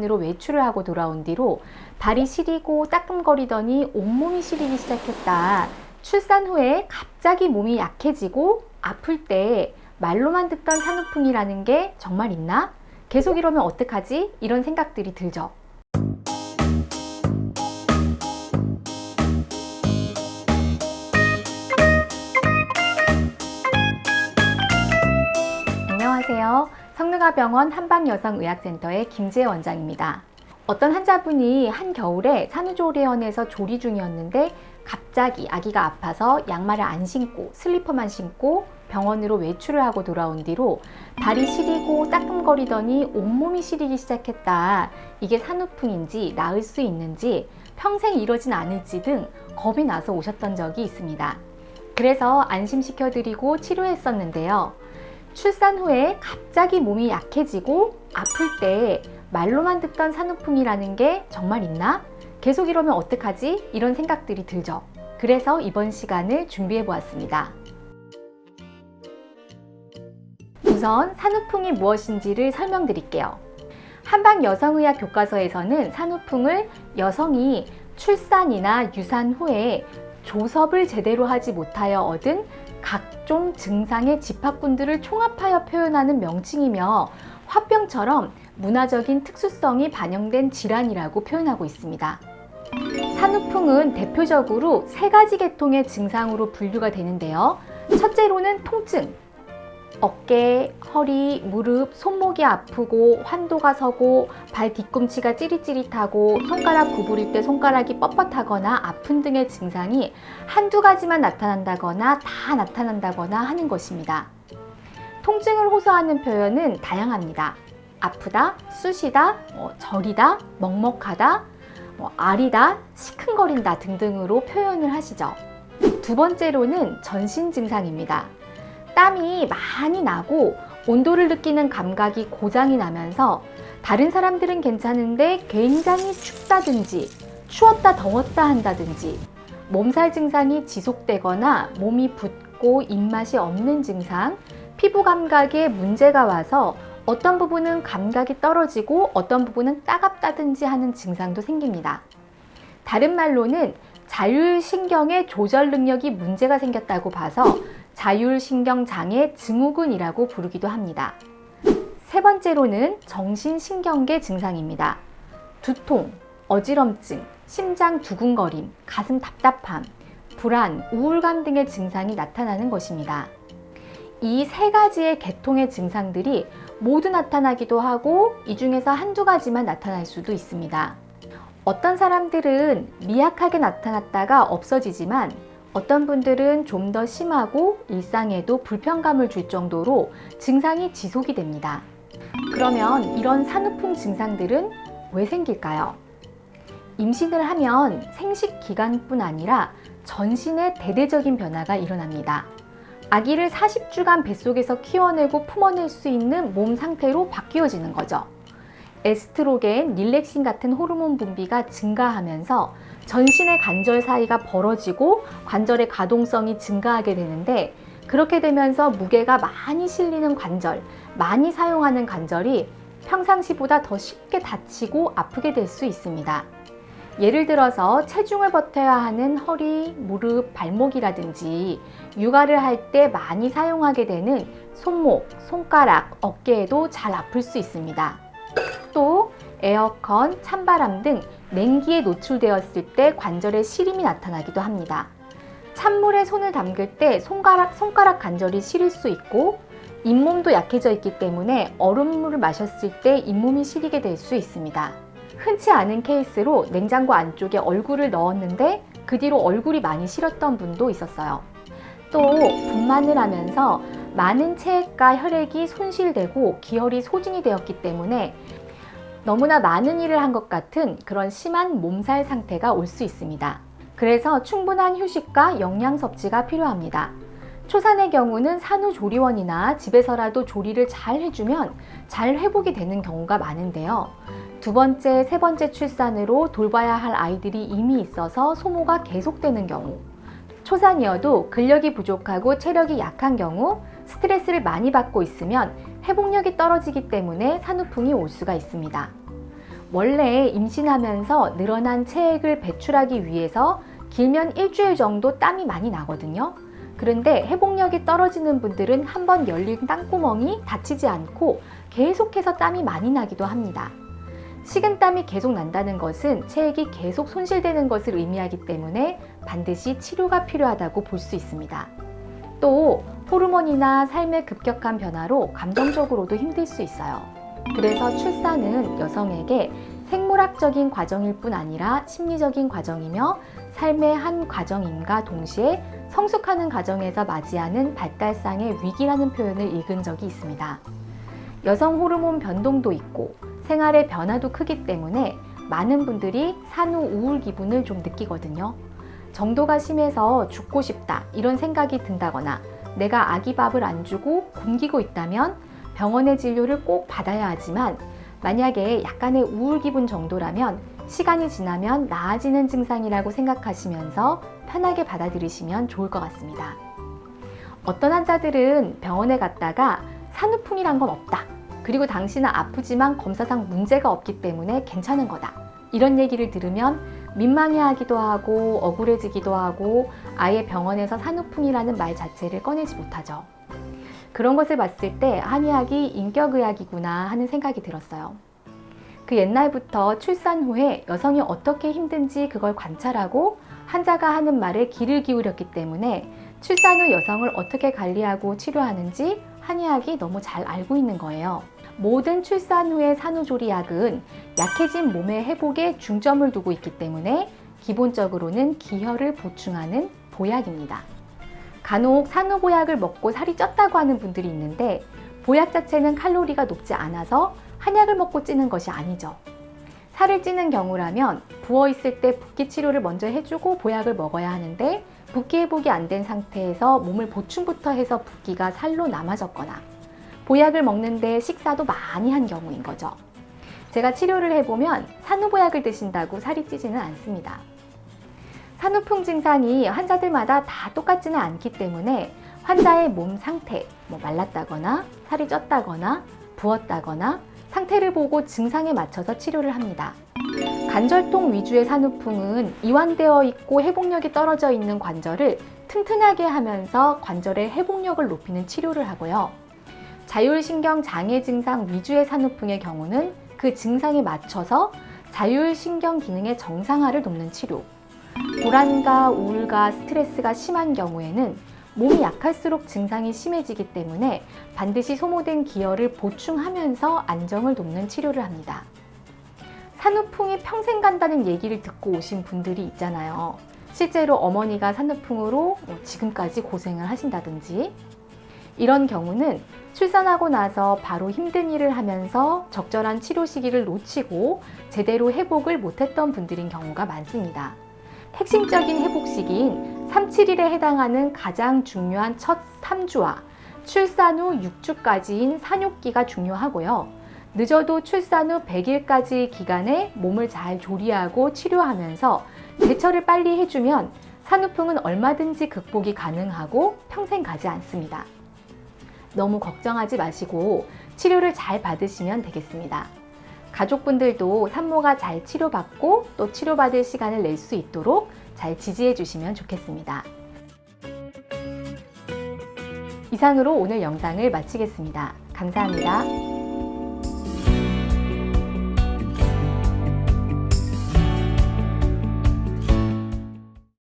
으로 외출을 하고 돌아온 뒤로 발이 시리고 따끔거리더니 온몸이 시리기 시작했다. 출산 후에 갑자기 몸이 약해지고 아플 때 말로만 듣던 산후풍이라는 게 정말 있나? 계속 이러면 어떡하지? 이런 생각들이 들죠. 안녕하세요. 성능아병원 한방여성의학센터의 김지혜 원장입니다. 어떤 환자분이 한겨울에 산후조리원에서 조리 중이었는데 갑자기 아기가 아파서 양말을 안 신고 슬리퍼만 신고 병원으로 외출을 하고 돌아온 뒤로 발이 시리고 따끔거리더니 온몸이 시리기 시작했다. 이게 산후풍인지 나을 수 있는지 평생 이러진 않을지 등 겁이 나서 오셨던 적이 있습니다. 그래서 안심시켜드리고 치료했었는데요. 출산 후에 갑자기 몸이 약해지고 아플 때 말로만 듣던 산후풍이라는 게 정말 있나? 계속 이러면 어떡하지? 이런 생각들이 들죠. 그래서 이번 시간을 준비해 보았습니다. 우선 산후풍이 무엇인지를 설명드릴게요. 한방여성의학 교과서에서는 산후풍을 여성이 출산이나 유산 후에 조섭을 제대로 하지 못하여 얻은 각종 증상의 집합군들을 총합하여 표현하는 명칭이며 화병처럼 문화적인 특수성이 반영된 질환이라고 표현하고 있습니다. 산후풍은 대표적으로 세 가지 계통의 증상으로 분류가 되는데요. 첫째로는 통증, 어깨, 허리, 무릎, 손목이 아프고 환도가 서고 발 뒤꿈치가 찌릿찌릿하고 손가락 구부릴 때 손가락이 뻣뻣하거나 아픈 등의 증상이 한두 가지만 나타난다거나 다 나타난다거나 하는 것입니다. 통증을 호소하는 표현은 다양합니다. 아프다, 쑤시다, 저리다, 먹먹하다, 아리다, 시큰거린다 등등으로 표현을 하시죠. 두 번째로는 전신 증상입니다. 땀이 많이 나고 온도를 느끼는 감각이 고장이 나면서 다른 사람들은 괜찮은데 굉장히 춥다든지 추웠다 더웠다 한다든지 몸살 증상이 지속되거나 몸이 붓고 입맛이 없는 증상, 피부 감각에 문제가 와서 어떤 부분은 감각이 떨어지고 어떤 부분은 따갑다든지 하는 증상도 생깁니다. 다른 말로는 자율신경의 조절 능력이 문제가 생겼다고 봐서 자율신경장애 증후군이라고 부르기도 합니다. 세 번째로는 정신신경계 증상입니다. 두통, 어지럼증, 심장 두근거림, 가슴 답답함, 불안, 우울감 등의 증상이 나타나는 것입니다. 이 세 가지의 계통의 증상들이 모두 나타나기도 하고 이 중에서 한두 가지만 나타날 수도 있습니다. 어떤 사람들은 미약하게 나타났다가 없어지지만 어떤 분들은 좀 더 심하고 일상에도 불편감을 줄 정도로 증상이 지속이 됩니다. 그러면 이런 산후풍 증상들은 왜 생길까요? 임신을 하면 생식 기간뿐 아니라 전신에 대대적인 변화가 일어납니다. 아기를 40주간 뱃속에서 키워내고 품어낼 수 있는 몸 상태로 바뀌어지는 거죠. 에스트로겐, 릴렉신 같은 호르몬 분비가 증가하면서 전신의 관절 사이가 벌어지고 관절의 가동성이 증가하게 되는데 그렇게 되면서 무게가 많이 실리는 관절, 많이 사용하는 관절이 평상시보다 더 쉽게 다치고 아프게 될 수 있습니다. 예를 들어서 체중을 버텨야 하는 허리, 무릎, 발목이라든지 육아를 할 때 많이 사용하게 되는 손목, 손가락, 어깨에도 잘 아플 수 있습니다. 또 에어컨, 찬바람 등 냉기에 노출되었을 때 관절에 시림이 나타나기도 합니다. 찬물에 손을 담글 때 손가락 관절이 시릴 수 있고 잇몸도 약해져 있기 때문에 얼음물을 마셨을 때 잇몸이 시리게 될 수 있습니다. 흔치 않은 케이스로 냉장고 안쪽에 얼굴을 넣었는데 그 뒤로 얼굴이 많이 시렸던 분도 있었어요. 또 분만을 하면서 많은 체액과 혈액이 손실되고 기혈이 소진이 되었기 때문에 너무나 많은 일을 한 것 같은 그런 심한 몸살 상태가 올 수 있습니다. 그래서 충분한 휴식과 영양 섭취가 필요합니다. 초산의 경우는 산후조리원이나 집에서라도 조리를 잘 해주면 잘 회복이 되는 경우가 많은데요. 두 번째, 세 번째 출산으로 돌봐야 할 아이들이 이미 있어서 소모가 계속되는 경우, 초산이어도 근력이 부족하고 체력이 약한 경우, 스트레스를 많이 받고 있으면 회복력이 떨어지기 때문에 산후풍이 올 수가 있습니다. 원래 임신하면서 늘어난 체액을 배출하기 위해서 길면 일주일 정도 땀이 많이 나거든요. 그런데 회복력이 떨어지는 분들은 한번 열린 땀구멍이 닫히지 않고 계속해서 땀이 많이 나기도 합니다. 식은땀이 계속 난다는 것은 체액이 계속 손실되는 것을 의미하기 때문에 반드시 치료가 필요하다고 볼 수 있습니다. 또 호르몬이나 삶의 급격한 변화로 감정적으로도 힘들 수 있어요. 그래서 출산은 여성에게 생물학적인 과정일 뿐 아니라 심리적인 과정이며 삶의 한 과정임과 동시에 성숙하는 과정에서 맞이하는 발달상의 위기라는 표현을 읽은 적이 있습니다. 여성 호르몬 변동도 있고 생활의 변화도 크기 때문에 많은 분들이 산후 우울 기분을 좀 느끼거든요. 정도가 심해서 죽고 싶다 이런 생각이 든다거나 내가 아기 밥을 안 주고 굶기고 있다면 병원의 진료를 꼭 받아야 하지만 만약에 약간의 우울 기분 정도라면 시간이 지나면 나아지는 증상이라고 생각하시면서 편하게 받아들이시면 좋을 것 같습니다. 어떤 환자들은 병원에 갔다가 산후풍이란 건 없다. 그리고 당신은 아프지만 검사상 문제가 없기 때문에 괜찮은 거다. 이런 얘기를 들으면 민망해하기도 하고 억울해지기도 하고 아예 병원에서 산후풍이라는 말 자체를 꺼내지 못하죠. 그런 것을 봤을 때 한의학이 인격의학이구나 하는 생각이 들었어요. 그 옛날부터 출산 후에 여성이 어떻게 힘든지 그걸 관찰하고 환자가 하는 말에 귀를 기울였기 때문에 출산 후 여성을 어떻게 관리하고 치료하는지 한의학이 너무 잘 알고 있는 거예요. 모든 출산 후의 산후조리약은 약해진 몸의 회복에 중점을 두고 있기 때문에 기본적으로는 기혈을 보충하는 보약입니다. 간혹 산후보약을 먹고 살이 쪘다고 하는 분들이 있는데 보약 자체는 칼로리가 높지 않아서 한약을 먹고 찌는 것이 아니죠. 살을 찌는 경우라면 부어있을 때 붓기 치료를 먼저 해주고 보약을 먹어야 하는데 붓기 회복이 안 된 상태에서 몸을 보충부터 해서 붓기가 살로 남아졌거나 보약을 먹는데 식사도 많이 한 경우인 거죠. 제가 치료를 해보면 산후보약을 드신다고 살이 찌지는 않습니다. 산후풍 증상이 환자들마다 다 똑같지는 않기 때문에 환자의 몸 상태, 말랐다거나 살이 쪘다거나 부었다거나 상태를 보고 증상에 맞춰서 치료를 합니다. 관절통 위주의 산후풍은 이완되어 있고 회복력이 떨어져 있는 관절을 튼튼하게 하면서 관절의 회복력을 높이는 치료를 하고요. 자율신경 장애 증상 위주의 산후풍의 경우는 그 증상에 맞춰서 자율신경 기능의 정상화를 돕는 치료. 불안과 우울과 스트레스가 심한 경우에는 몸이 약할수록 증상이 심해지기 때문에 반드시 소모된 기혈을 보충하면서 안정을 돕는 치료를 합니다. 산후풍이 평생 간다는 얘기를 듣고 오신 분들이 있잖아요. 실제로 어머니가 산후풍으로 지금까지 고생을 하신다든지 이런 경우는 출산하고 나서 바로 힘든 일을 하면서 적절한 치료 시기를 놓치고 제대로 회복을 못했던 분들인 경우가 많습니다. 핵심적인 회복 시기인 3-7일에 해당하는 가장 중요한 첫 3주와 출산 후 6주까지인 산욕기가 중요하고요. 늦어도 출산 후 100일까지의 기간에 몸을 잘 조리하고 치료하면서 대처를 빨리 해주면 산후풍은 얼마든지 극복이 가능하고 평생 가지 않습니다. 너무 걱정하지 마시고 치료를 잘 받으시면 되겠습니다. 가족분들도 산모가 잘 치료받고 또 치료받을 시간을 낼 수 있도록 잘 지지해 주시면 좋겠습니다. 이상으로 오늘 영상을 마치겠습니다. 감사합니다.